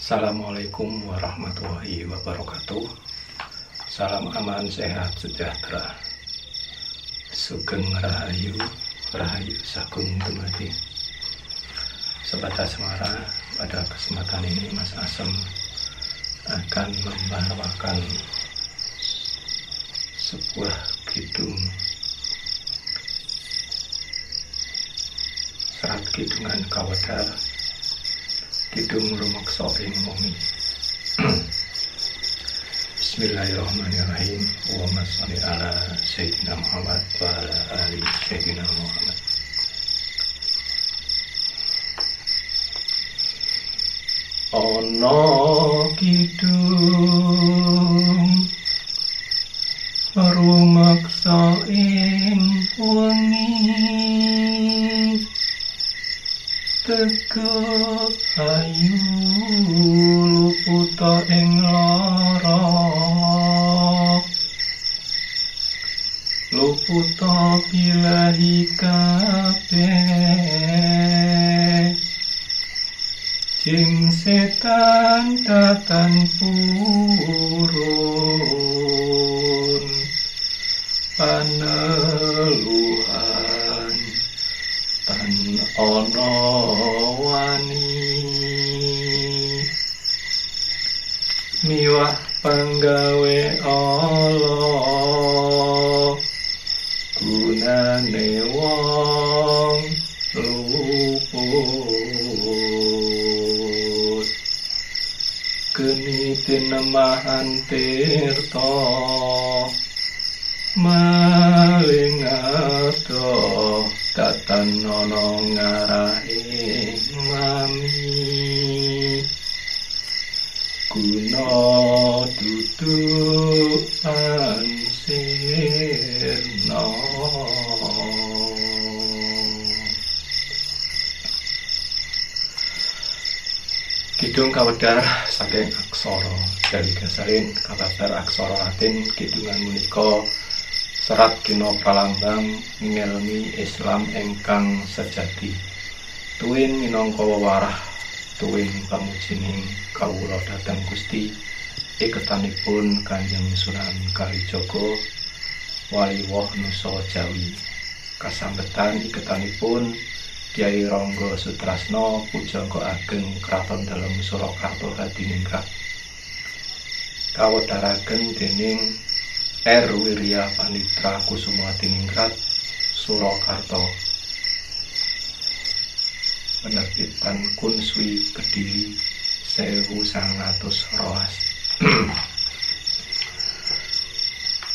Assalamualaikum warahmatullahi wabarakatuh. Salam aman, sehat, sejahtera, sugeng rahayu, rahayu sagung dumadi. Sobat Asmara, pada kesempatan ini Mas Asem akan membawakan sebuah kidung, serat kidungan Kawedar, kidung rumeksa ing mumi. Bismillahirrahmanirrahim. Allahumma sholli ala Sayyidina Muhammad wa ala ali Sayyidina Muhammad. Ana kidung rumeksa ing wengi, teka ayu luputa ing lara, luputa bilahi kabeh, jin setan datan purun, paneluhan tan ana wani, miwah panggawe Allah, gunane wong luput, geni tinemahan tirta, maling adoh datan ana ngarahe mami, guna duduk ansirna. Kidung Kawedar saking aksara dari gasalin kababar aksara Latin. Kidungan menika serat kina pralambang ngelmi Islam ingkang sejati, tuwin minangka wewarah, tuwin pamujining kawula dhateng Gusti, iketanipun Kanjeng Sunan Kalijaga Waliwoh Nusa Jawi, kasambetan iketanipun Kyai Rangga Sutrasna Pujangga Ageng Kraton Dalem Surakarta Hadiningrat, kawedharaken dening R. Wirya Panitra Kusuma Hadiningrat Surakarta, penerbitan Kunswi Kediri 1912.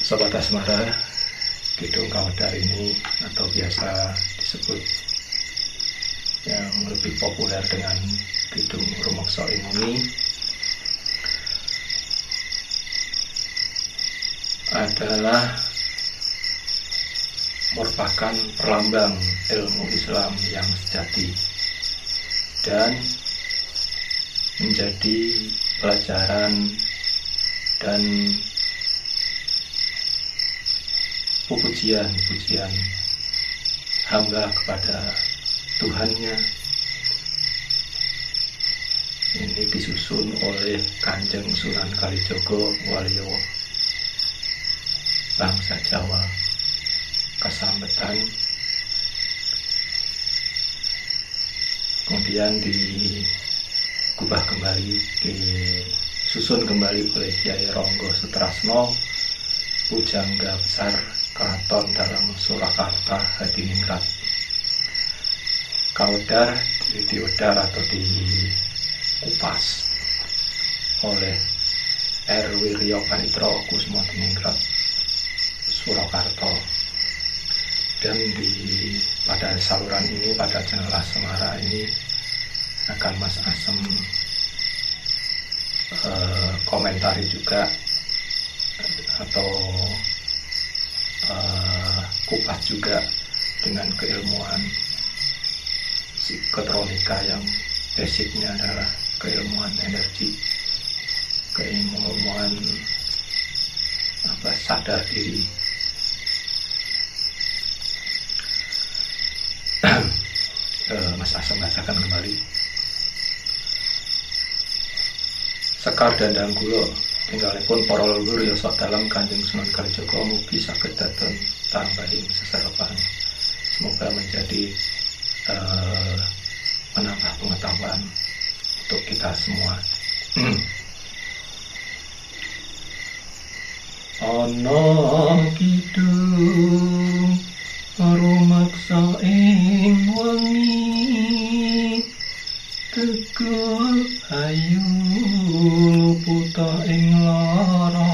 Sobat Asmara, kidung Kawedar ini atau biasa disebut yang lebih populer dengan kidung rumeksa ing mumi adalah merupakan perlambang ilmu Islam yang sejati dan menjadi pelajaran dan pujian hamba kepada Tuhannya. Ini disusun oleh Kanjeng Sunan Kalijaga Waliwoh bangsa Jawa, kasambetan, kemudian digubah kembali, disusun kembali oleh Kyai Rangga Sutrasna Pujangga Besar Kraton Dalem Surakarta Hadiningrat. Kawedar diodar atau dikupas oleh R. Wirya Panitra Kusuma Hadiningrat Surakarta, dan pada saluran ini, pada channel Asmara ini akan Mas Asem komentari juga atau kupas juga dengan keilmuan psikotronika yang basicnya adalah keilmuan energi, keilmuan sadar diri. Mas Asem bacakan kembali. Sekar Dandang Kula tinggalipun para leluhur ya sok dalem Kanjeng Sunan Kalijaga mugi saged dados tambahing seserepan. Semoga menjadi menambah pengetahuan untuk kita semua. Ana kidung rumaksa ing wengi tegel ayu luputa ing lara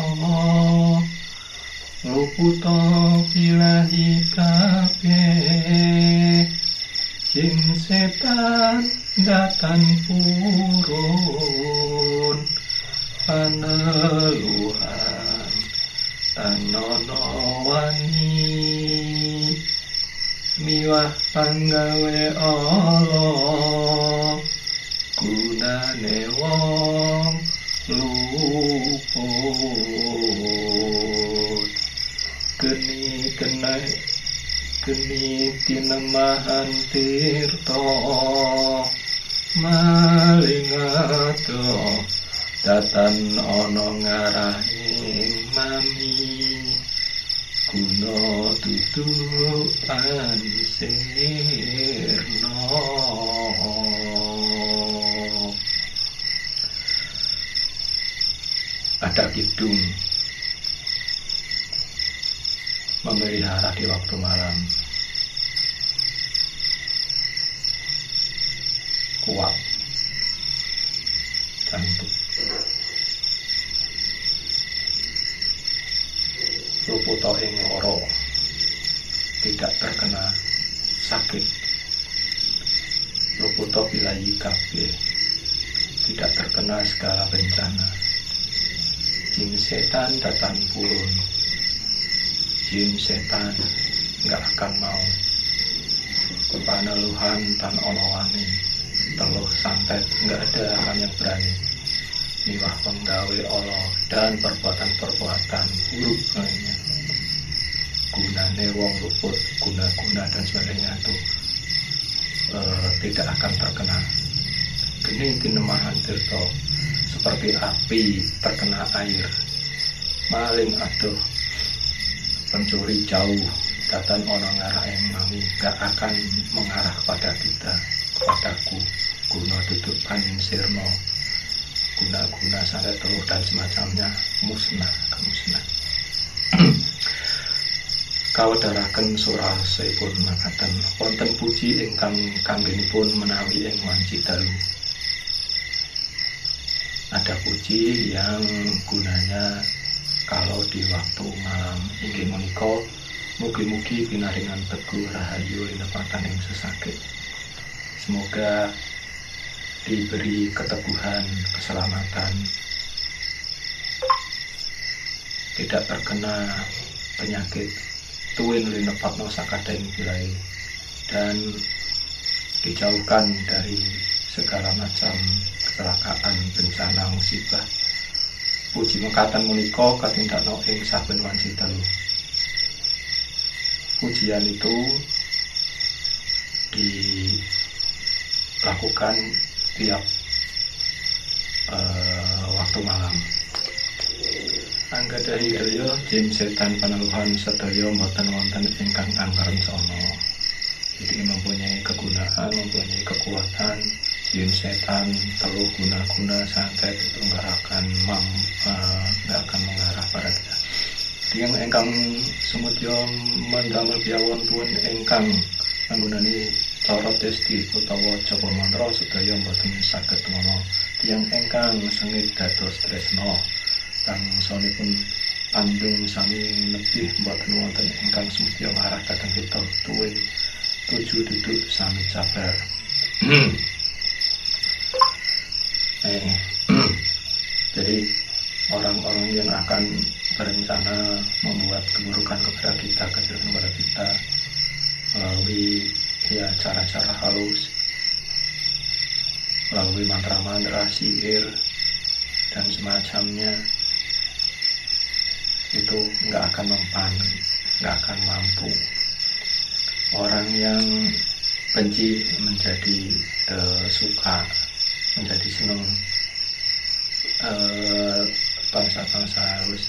luputa bilahi kabeh jin setan datan purun paneluhan tanono wani miwah panggawe Allah gunane wong luput geni tinemahan tirta malingado datan ana ngarahing mami guna tutupan sirna. Ada kidung memelihara di waktu malam, kuat, cantik, luputa ing lara, tidak terkena sakit, luputa bilahi kabeh, tidak terkena segala bencana. Jin setan datang purun, jin setan nggak akan mau kepaneluhan tan onowani teluh santet, nggak ada orang yang berani miwah penggawe Allah dan perbuatan-perbuatan buruk lainnya. Gunane wong luput, guna-guna dan sebagainya itu tidak akan terkena. Geni tinemahan tirta, seperti api terkena air, maling aduh, pencuri jauh, datan ono ngarah yang mami, gak akan mengarah kepada kita, kepadaku, guna tutupan sirno, guna-guna santet teluh dan semacamnya, musnah, kemusnah. Kawedharaken surah saipun makaten, wonten puji ingkang kanggenipun menawi ing wanci dalu. Ada puji yang gunanya kalau di waktu malam inggih menika mugi-mugi pinaringan teguh rahayu inepatan ing sesakit. Semoga diberi keteguhan, keselamatan, tidak terkena penyakit tuwin linepatno sakadaing bilai, dan dijauhkan dari segala macam kecelakaan, bencana, musibah. Puji mekaten menika katindakno ing saben wanci dalu. Pujian itu dilakukan tiap waktu malam. Anggadhahi daya jin setan paneluhan sedaya mboten wonten ingkang angkaren sono. Jadi mempunyai kegunaan, mempunyai kekuatan. Jin setan teluh guna-guna santet itu nggak akan mengarah pada kita. Tiyang ingkang sumudya mendamel biawon pun ingkang nggunani cara testi utawa japa mantra sedaya mboten saged ngono. Tiyang ingkang sengit dados tresna tangsanipun pandung sami nebih mboten wonten ingkang sumudya ngarah dhateng kita tuwin tuju duduk sami sabar. Jadi orang-orang yang akan berencana membuat keburukan kepada kita, kejelekan kepada kita melalui cara-cara halus, melalui mantra-mantra, sihir dan semacamnya, itu nggak akan mempan, nggak akan mampu. Orang yang benci menjadi suka, menjadi senang, bangsa-bangsa harus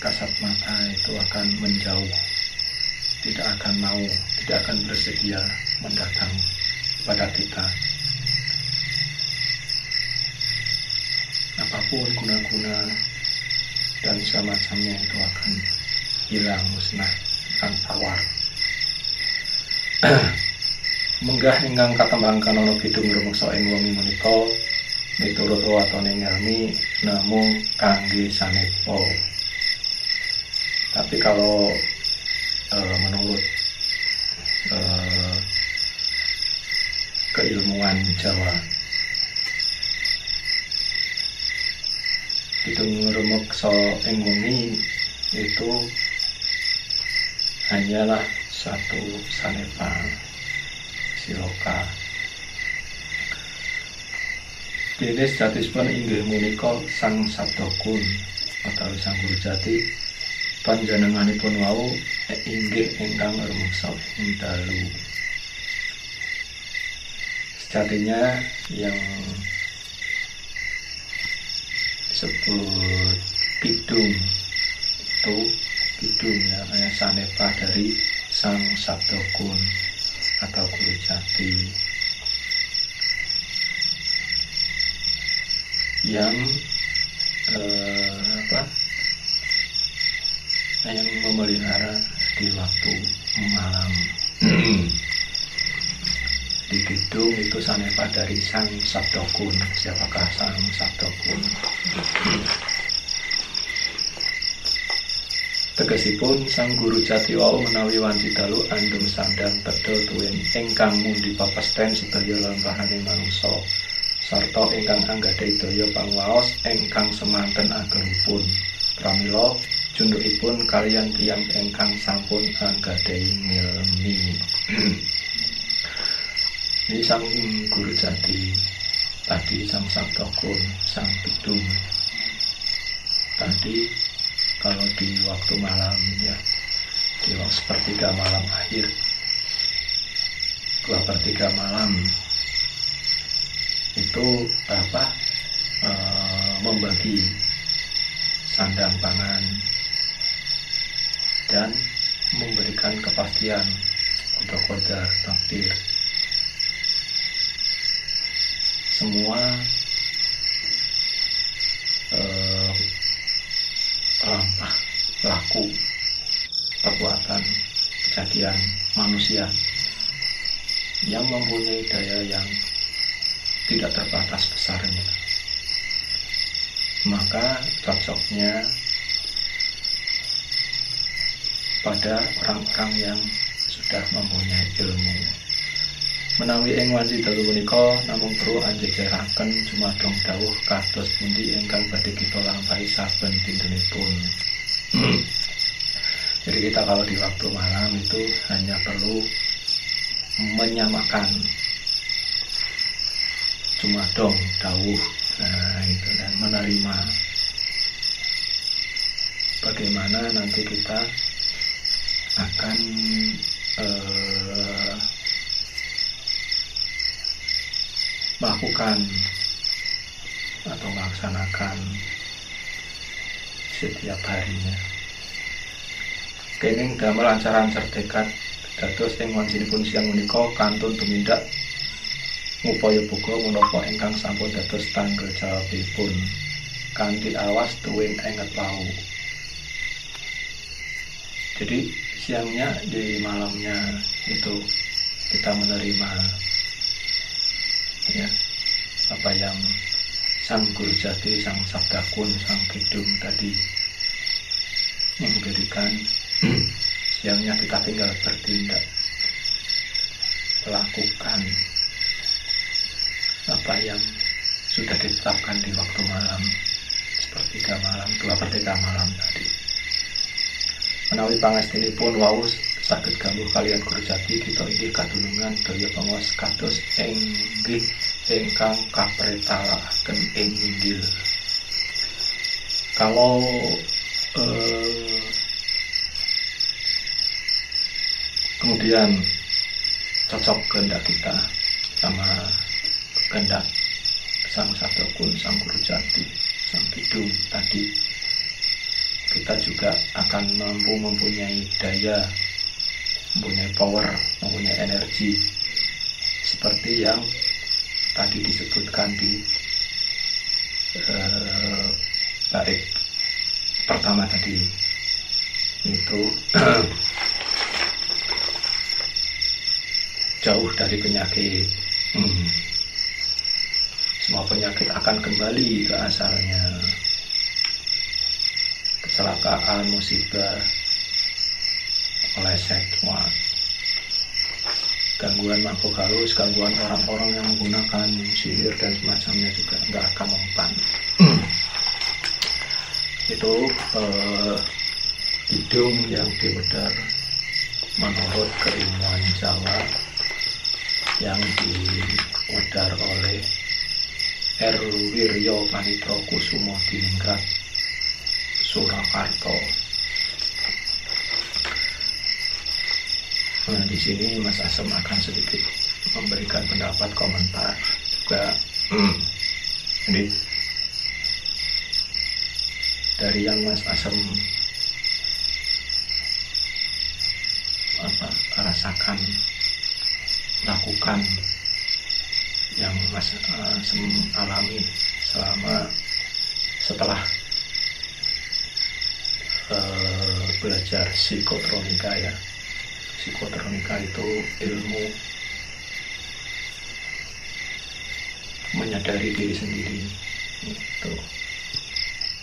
kasat mata itu akan menjauh, tidak akan mau, tidak akan bersedia mendatang pada kita. Apapun guna-guna dan semacamnya itu akan hilang, musnah, akan tawar. Munggah ingkang katembangkan ana kidung rumeksa ing wengi menika miturut watone ngelmi namung kangge sanepa. Tapi kalau menurut keilmuan Jawa, kidung rumeksa ing wengi itu hanyalah satu sanepa siloka. Dene sejatipun inggih menika Sang Sabdakun utawi Sang Guru Jati, panjenenganipun wau inggih ingkang rumeksa ing dalu. Sejatinya yang disebut kidung itu kidung ya, sanepa dari Sang Sabdakun atau Guru Jati yang yang memelihara di waktu malam. Di kidung itu sanepa dari Sang Sabdakun. Siapakah Sang Sabdakun? Tegesipun Sang Guru Jati wau menawi wanci dalu andung sandang tedha tuwin ingkang mundi papesten sedaya lampahaning manungsa sarta ingkang anggadhahi daya panguwaos ingkang semanten agengipun pramila jundukipun kaliyan tiyang ingkang sampun anggadhahi ngilmi. Ini Sang Guru Jati, tadi Sang Sabdakun, Sang Kidung. Tadi kalau di waktu malam ya, di waktu sepertiga malam akhir, 2/3 malam itu membagi sandang pangan dan memberikan kepastian untuk qadar takdir. Semua lampah laku perbuatan kejadian manusia yang mempunyai daya yang tidak terbatas besarnya, maka cocoknya pada orang-orang yang sudah mempunyai ilmu. Menawi ing wanci dalu punika namung perlu anjejeraken jumadong dawuh kados pundi ingkang badhe kita lampahi saben dintenipun. Jadi kita kalau di waktu malam itu hanya perlu menyamakan jumadong dawuh, itu, dan menerima bagaimana nanti kita akan melakukan atau melaksanakan setiap harinya. Kenging damel ancar-ancar tekad dados ing wancinipun siang menika kantun tumindak ngupaya buka menapa ingkang sampun dados tanggal jawabipun kanthi awas tuwin enget wau. Jadi siangnya di malamnya itu kita menerima ya apa yang Sang Guru Jati, Sang Sabdakun, Sang Kidung tadi memberikan. Siangnya kita tinggal bertindak, melakukan apa yang sudah ditetapkan di waktu malam, sepertiga malam, 2/3 malam tadi. Menawi pangestinipun wau saged gambus kalian Guru Jati, kita inggih katulungan daya panguwas kados inggih ingkang kapretalaken ing inggil. Kalau kemudian cocok kehendak kita sama kehendak sang Sadokun, sang Guru Jati, sang Kidung tadi, kita juga akan mampu mempunyai daya, mempunyai power, mempunyai energi seperti yang tadi disebutkan di bait pertama tadi, itu jauh dari penyakit. Semua penyakit akan kembali ke asalnya. Kecelakaan, musibah, meleset semua. Gangguan makhluk halus, gangguan orang-orang yang menggunakan sihir dan semacamnya juga nggak akan mempan. Itu hidung yang diwedar menurut keilmuan Jawa yang diwedar oleh R. Wiryo Panitro Kusumo Diningrat, Surakarta. Nah, di sini Mas Asem akan sedikit memberikan pendapat komentar juga. Jadi dari yang Mas Asem rasakan, lakukan, yang Mas Asem alami setelah belajar psikotronika ya. Psikotronika itu ilmu menyadari diri sendiri. Itu.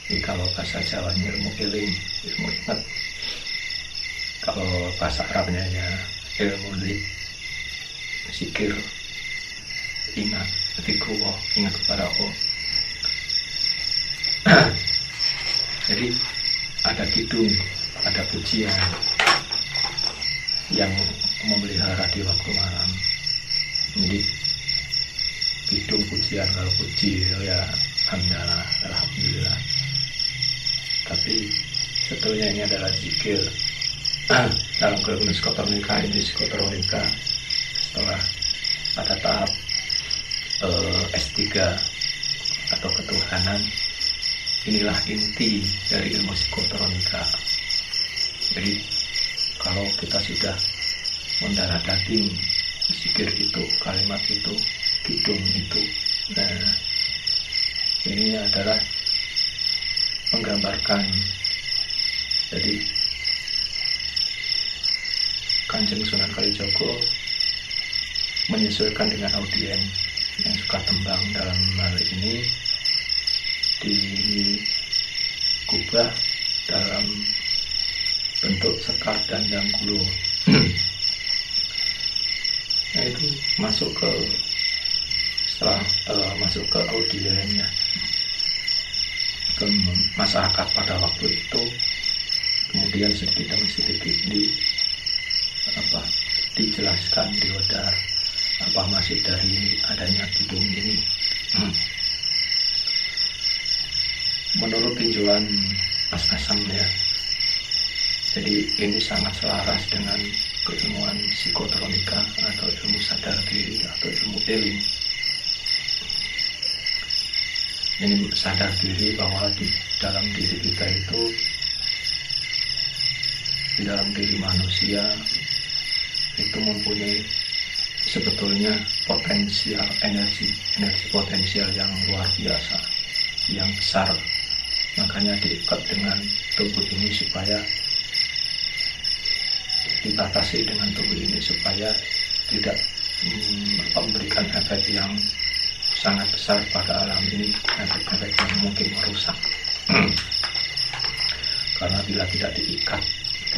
Jadi kalau bahasa Jawanya ilmu iling, ilmu ingat. Kalau bahasa Arabnya ya ilmu zikir, ingat, zikrullah, ingat kepada Allah. Jadi ada kidung, ada pujian yang memelihara di waktu malam. Jadi kidung pujian, kalau puji ya alhamdulillah. Tapi sebetulnya ini adalah zikir. Dalam keilmuan psikotronika ini, psikotronika setelah pada tahap S3 atau ketuhanan, inilah inti dari ilmu psikotronika. Jadi kalau kita sudah mendarah daging zikir itu, kalimat itu, kidung itu, nah ini adalah menggambarkan. Jadi Kanjeng Sunan Kalijaga menyesuaikan dengan audiens yang suka tembang. Dalam hal ini digubah dalam bentuk sekar dan danggulo. Nah itu masuk ke setelah masuk ke audiensnya, ke masyarakat pada waktu itu, kemudian sedikit demi sedikit dijelaskan, diwedar apa maksud dari adanya kidung ini. Menurut tinjauan Mas Asem ya, jadi ini sangat selaras dengan keilmuan psikotronika atau ilmu sadar diri atau ilmu iling. Ini sadar diri bahwa di dalam diri kita itu, di dalam diri manusia itu mempunyai sebetulnya potensial energi potensial yang luar biasa, yang besar. Makanya diikat dengan tubuh ini supaya dibatasi dengan tubuh ini supaya tidak memberikan efek yang sangat besar pada alam ini, efek-efek yang mungkin merusak. Karena bila tidak diikat,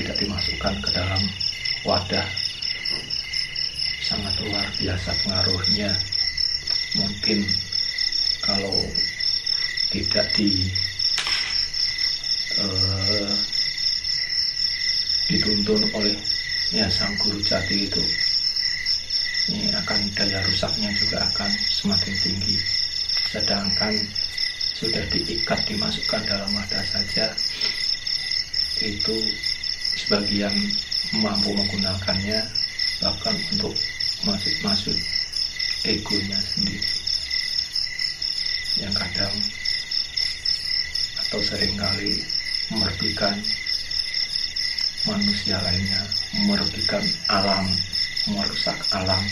tidak dimasukkan ke dalam wadah, sangat luar biasa pengaruhnya. Mungkin kalau tidak dituntun oleh sang Guru Jati itu, ini akan daya rusaknya juga akan semakin tinggi. Sedangkan sudah diikat, dimasukkan dalam wadah saja, itu sebagian mampu menggunakannya bahkan untuk maksud egonya sendiri. yang kadang atau seringkali merugikan manusia lainnya, merugikan alam, merusak alam,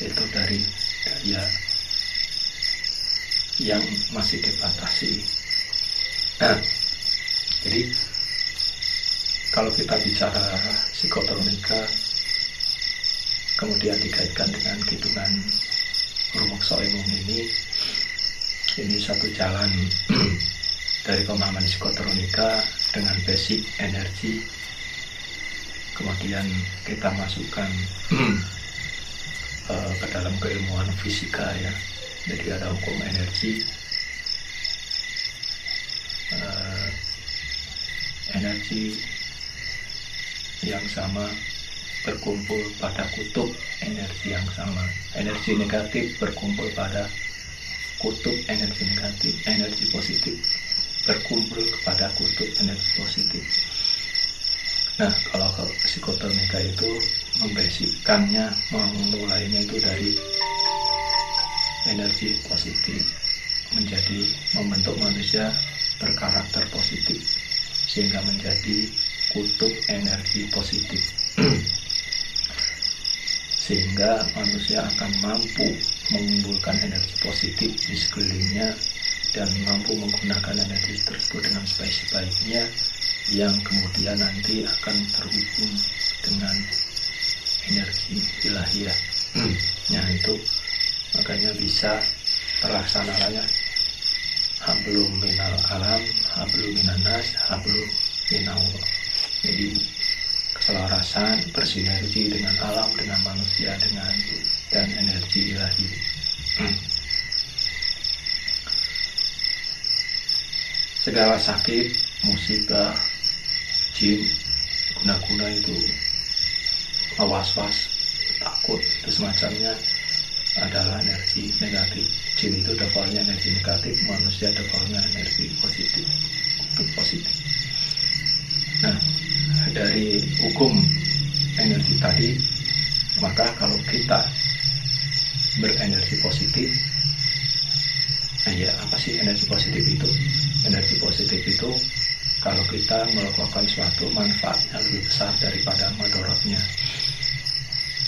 itu dari daya yang masih dibatasi. Nah, jadi kalau kita bicara psikotronika kemudian dikaitkan dengan hitungan rumokso umum ini satu jalan dari pemahaman psikotronika dengan basic energi, kemudian kita masukkan ke dalam keilmuan fisika ya. Jadi ada hukum energi, energi yang sama berkumpul pada kutub energi yang sama. Energi negatif berkumpul pada kutub energi negatif, energi positif berkumpul kepada kutub energi positif. Nah, kalau psikotronika itu membasickannya, memulainya itu dari energi positif, menjadi membentuk manusia berkarakter positif sehingga menjadi kutub energi positif. Sehingga manusia akan mampu mengumpulkan energi positif di sekelilingnya dan mampu menggunakan energi tersebut dengan sebaik-baiknya, yang kemudian nanti akan terhubung dengan energi ilahiyah. Nah, itu makanya bisa terlaksananya hablum minal alam, hablum minan nas, hablum minallah. Jadi keselarasan, bersinergi dengan alam, dengan manusia, dan energi ilahi. Segala sakit, musibah, jin, guna-guna itu was-was, takut, itu semacamnya adalah energi negatif. Jin itu defaultnya energi negatif, manusia defaultnya energi positif, kutub positif. Nah, dari hukum energi tadi, maka kalau kita berenergi positif, ya apa sih energi positif itu? Energi positif itu kalau kita melakukan suatu manfaatnya lebih besar daripada madorotnya.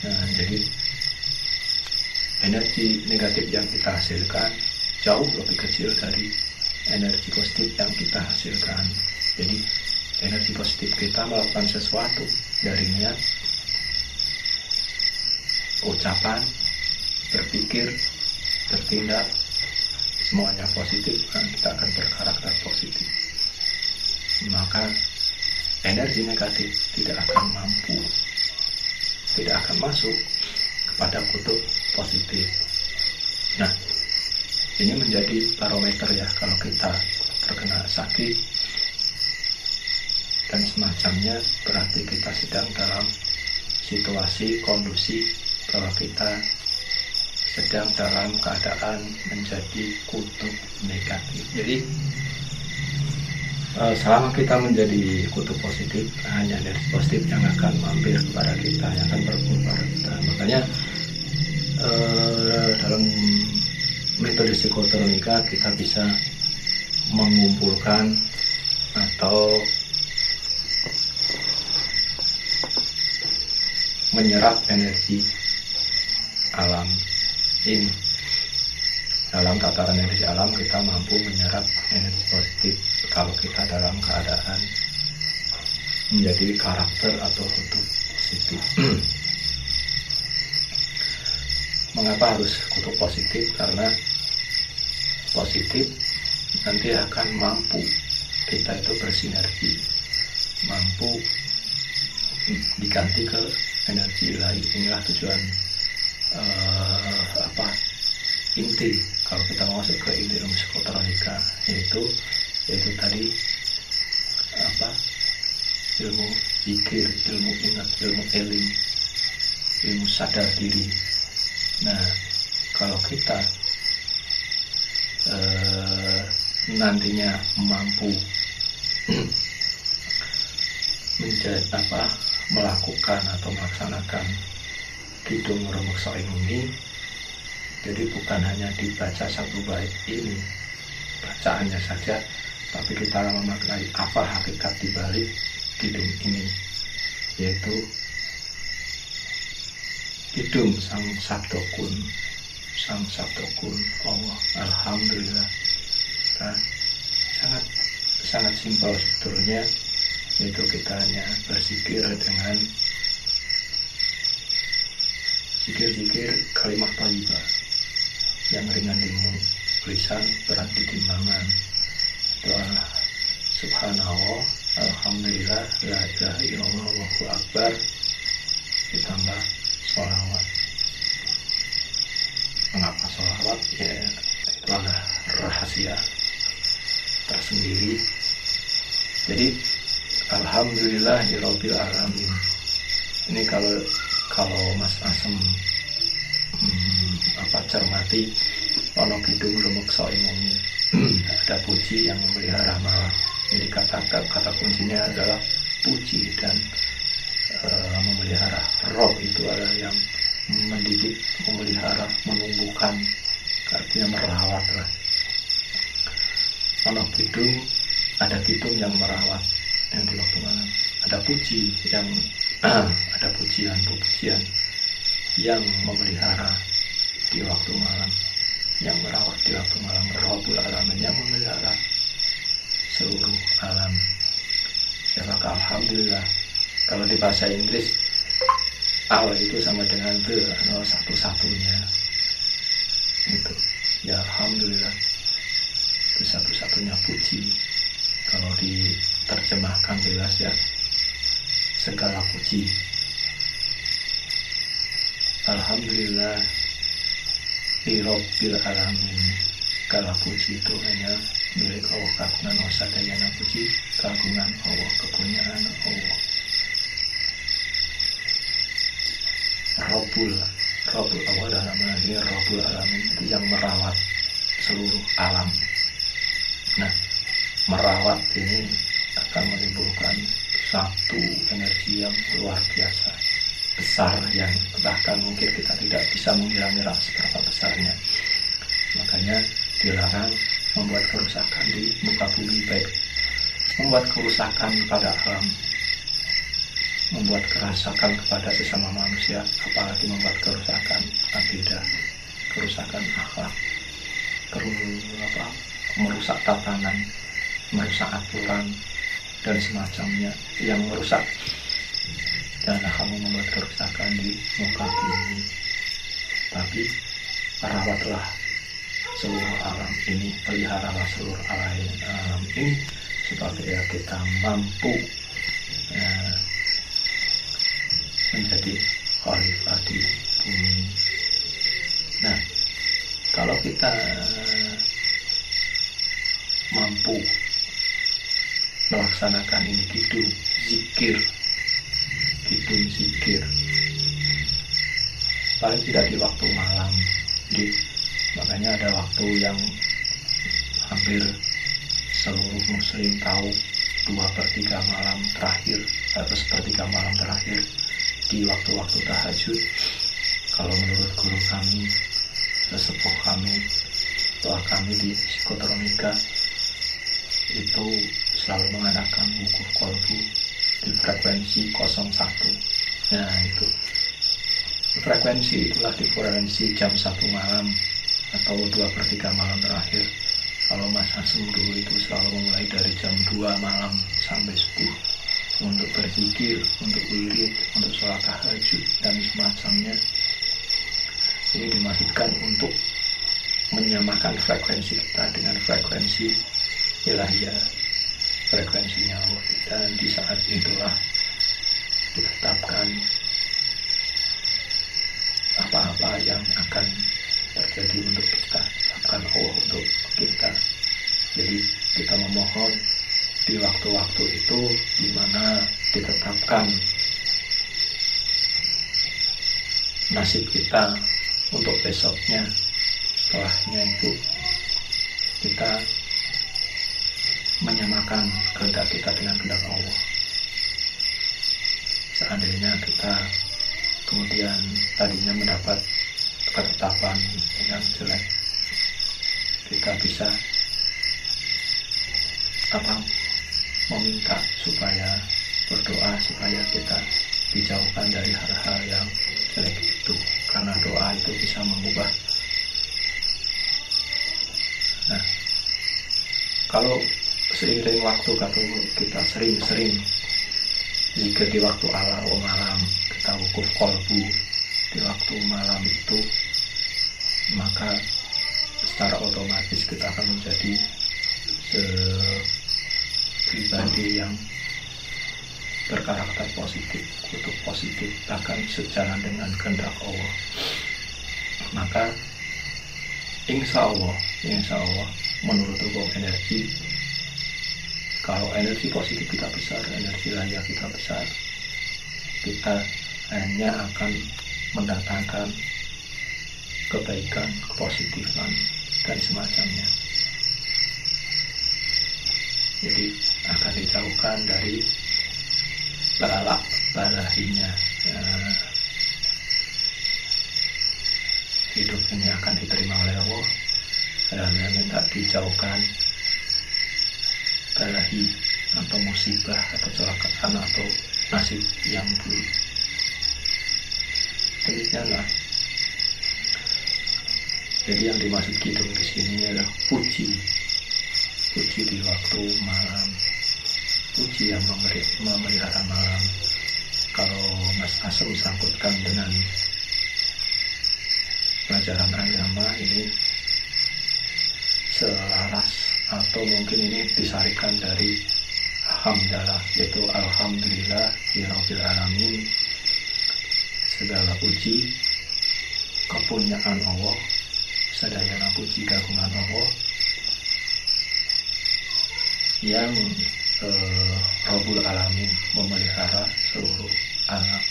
Nah, jadi energi negatif yang kita hasilkan jauh lebih kecil dari energi positif yang kita hasilkan. Jadi energi positif kita melakukan sesuatu dari niat, ucapan, berpikir, bertindak, semuanya positif, dan kita akan berkarakter positif. Maka energi negatif tidak akan mampu, tidak akan masuk kepada kutub positif. Nah, ini menjadi barometer ya, kalau kita terkena sakit dan semacamnya, berarti kita sedang dalam situasi kondusif bahwa kita sedang dalam keadaan menjadi kutub negatif. Jadi selama kita menjadi kutub positif, hanya energi positif yang akan mampir kepada kita, yang akan berkumpul kepada kita. Makanya dalam metode psikotronika kita bisa mengumpulkan atau menyerap energi alam ini. Dalam tataran energi alam kita mampu menyerap energi positif kalau kita dalam keadaan menjadi karakter atau kutub positif. Mengapa harus kutub positif? Karena positif nanti akan mampu kita itu bersinergi, mampu diganti ke energi ilahi. Inilah tujuan inti kalau kita masuk ke inti ilmu psikotronika, yaitu tadi ilmu zikir, ilmu ingat, ilmu eling, ilmu sadar diri. Nah, kalau kita nantinya mampu melakukan atau melaksanakan kidung rumokso ini, Jadi bukan hanya dibaca satu bait ini bacaannya saja, tapi kita memaknai apa hakikat dibalik kidung ini, yaitu kidung sang sabdokun Allah. Alhamdulillah. Nah, sangat simpel sebetulnya, yaitu kita hanya berzikir dengan zikir kalimat thayyibah yang ringan di lisan, berat di timbangan. Doa subhanallah, alhamdulillah, la ilaha illallah, wallahu akbar, ditambah sholawat. Mengapa sholawat? Ya, itu adalah rahasia tersendiri. Jadi alhamdulillahirabbil alamin. Ini kalau Mas Asem cermati, ono kidung lumeksa inguni, ada puji yang memelihara malam. Jadi kata kuncinya adalah puji dan memelihara. Rob itu adalah yang mendidik, memelihara, menumbuhkan, artinya merawat lah. Ono kidung, ada kidung yang merawat yang di waktu malam. Ada puji yang ada pujian yang memelihara di waktu malam, yang merawat di waktu malam. Rabbul alamin, yang memelihara seluruh alam. Siapakah? Alhamdulillah. Kalau di bahasa Inggris, al itu sama dengan the, atau satu-satunya. Itu ya, alhamdulillah, itu satu-satunya puji. Kalau diterjemahkan jelas ya, segala puji. Alhamdulillah Rabbil alamin. Segala puji itu hanya milik Allah. Kagungan wasadayana, puji kagungan Allah, kepunyaan Allah. Rabbul Allah dalam ini Rabbul alamin, itu yang merawat seluruh alam. Nah, merawat ini akan menimbulkan satu energi yang luar biasa besar, yang bahkan mungkin kita tidak bisa mengira-ngira seberapa besarnya. Makanya dilarang membuat kerusakan di muka bumi, baik membuat kerusakan pada alam, membuat kerusakan kepada sesama manusia, apalagi membuat kerusakan akidah, kerusakan akhlak, merusak tatanan, merusak aturan dan semacamnya yang merusak. Janganlah kamu membuat kerusakan di muka bumi, tapi rawatlah seluruh alam ini, peliharalah seluruh alam ini supaya kita mampu menjadi khalifah di bumi. Nah, kalau kita mampu melaksanakan ini, kidung zikir, paling tidak di waktu malam. Jadi makanya ada waktu yang hampir seluruh muslim tahu, 2/3 malam terakhir atau 1/3 malam terakhir di waktu-waktu tahajud. Kalau menurut guru kami, sesepuh kami, doa kami di psikotronika itu selalu mengadakan wukuf qalbu di frekuensi 01. Nah, itu frekuensi itulah di frekuensi jam 1 malam atau 2/3 malam terakhir. Kalau Mas Asem dulu itu selalu memulai dari jam 2 malam sampai subuh untuk berzikir, untuk wirid, untuk sholat tahajud dan semacamnya. Ini dimaksudkan untuk menyamakan frekuensi kita dengan frekuensi ilahiyah, frekuensinya Allah. Dan di saat itulah ditetapkan apa-apa yang akan terjadi untuk kita, tetapkan Allah untuk kita. Jadi kita memohon di waktu-waktu itu di mana ditetapkan nasib kita untuk besoknya. Setelahnya itu kita menyamakan kehendak kita dengan kehendak Allah. Seandainya kita kemudian tadinya mendapat ketetapan yang jelek, kita bisa meminta supaya berdoa supaya kita dijauhkan dari hal-hal yang jelek itu, karena doa itu bisa mengubah. Nah, kalau seiring waktu kita sering-sering zikir di waktu malam, kita wukuf kolbu di waktu malam itu, maka secara otomatis kita akan menjadi pribadi yang berkarakter positif, kutub positif, bahkan sejalan dengan kehendak Allah. Maka insya Allah menurut hukum energi, kalau energi positif kita besar, energi raya kita besar, kita hanya akan mendatangkan kebaikan, kepositifan, dan semacamnya. Jadi akan dijauhkan dari balahinya. Hidup ini akan diterima oleh Allah, dan minta dijauhkan balahi atau musibah atau kecelakaan atau nasib yang buruk. Demikianlah. Jadi yang dimaksud kidung di sini adalah puji di waktu malam, puji yang memelihara malam. Kalau Mas Asem sangkutkan dengan pelajaran agama, ini selaras atau mungkin ini disarikan dari hamdalah, yaitu alhamdulillah rabbil alamin, segala puji kepunyaan Allah, sadayana puji kagungan Allah yang Rabbul Alamin, memelihara seluruh alam.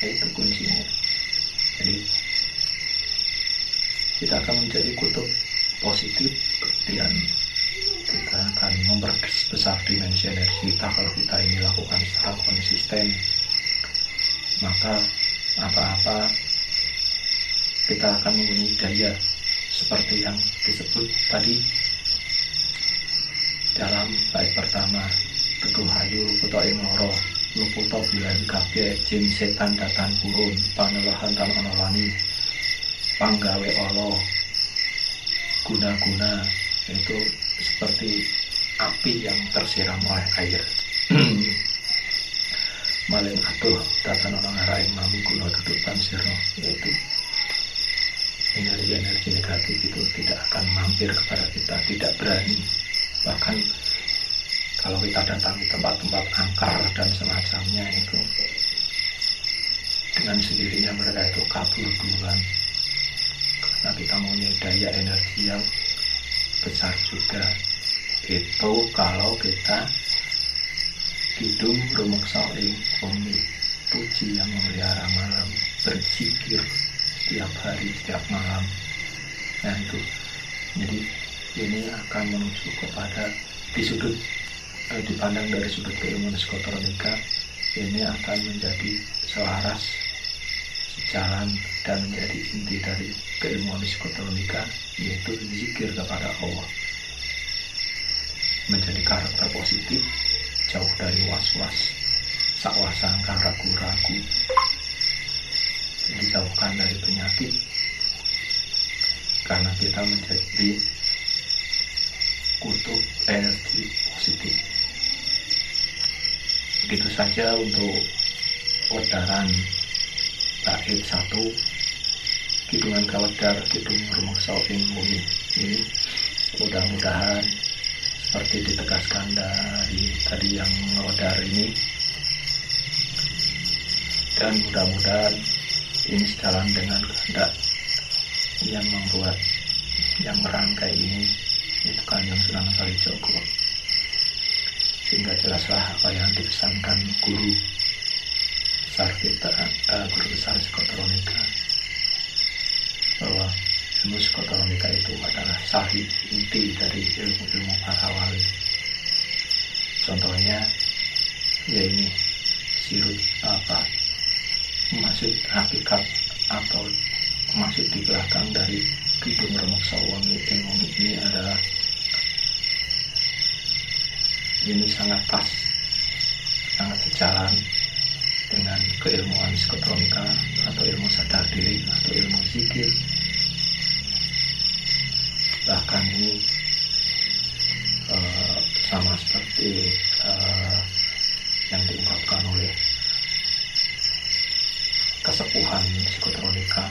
Itu kuncinya. Jadi kita akan menjadi kutub positif, kemudian kita akan memperbesar dimensi energi kita. Kalau kita ini lakukan secara konsisten, maka apa-apa kita akan mempunyai daya seperti yang disebut tadi dalam bait pertama, teguh hayu luputo ing loro, luputo bilahi kabeh, jin setan datan purun, panelahan tan ana wani, panggawe Allah, guna-guna, itu seperti api yang tersiram oleh air. Maling aduh datan ana ngaraing mami guna dudukan sirna, yaitu energi negatif itu tidak akan mampir kepada kita, tidak berani. Bahkan kalau kita datang di tempat-tempat angker dan semacamnya, itu dengan sendirinya mereka itu kabur duluan, karena kita mempunyai daya energi yang besar juga. Itu kalau kita kidung rumeksa ing umi, puji yang memelihara malam, berzikir setiap hari, setiap malam. Nah itu, jadi ini akan menuju kepada dipandang dari sudut keilmuan psikotronika, ini akan menjadi selaras, sejalan, dan menjadi inti dari keilmuan psikotronika, yaitu zikir kepada Allah, menjadi karakter positif, jauh dari was-was, sakwasangka, ragu-ragu, dijauhkan dari penyakit, karena kita menjadi kutub energi positif. Begitu saja untuk wedaran bait 1, kidungan kawedar kidung rumeksa ing umi. Ini mudah-mudahan seperti ditegaskan dari tadi yang ngewedar ini, dan mudah-mudahan ini sejalan dengan kehendak yang membuat, yang merangkai ini, itu kan yang Sunan Kalijogo, sehingga jelaslah apa yang dipesankan guru besar kita, guru besar psikotronika, bahwa ilmu psikotronika itu adalah sahih inti dari ilmu-ilmu para wali. Contohnya ya ini sirut maksud hakikat atau maksud di belakang dari Kidung Remoksa Wengi ing Wengi ini adalah ini sangat pas, sangat sejalan dengan keilmuan psikotronika atau ilmu sadar diri atau ilmu zikir. Bahkan ini sama seperti yang diungkapkan oleh kesepuhan psikotronika,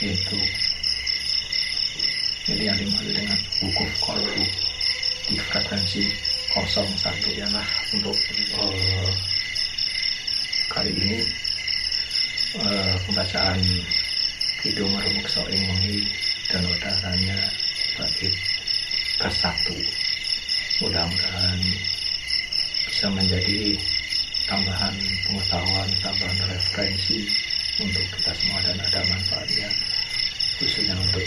yaitu ini yang dimaksud dengan wukuf kolbu di frekuensi 01. Ialah untuk kali ini pembacaan Kidung Remoksa ing Wengi dan udaranya bait ke-1. Mudah-mudahan bisa menjadi tambahan pengetahuan, tambahan referensi untuk kita semua dan ada manfaatnya khususnya untuk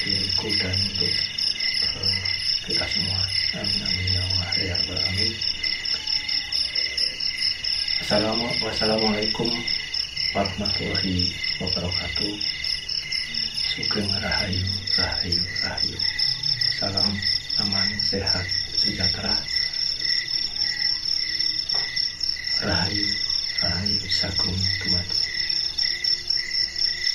diriku dan untuk kita semua. Amin amin ya Allah ya Rabbal alamin. Wassalamualaikum warahmatullahi wabarakatuh. Sugeng rahayu rahayu rahayu. Salam aman sehat sejahtera. Rahayu rahayu sagung dumadi.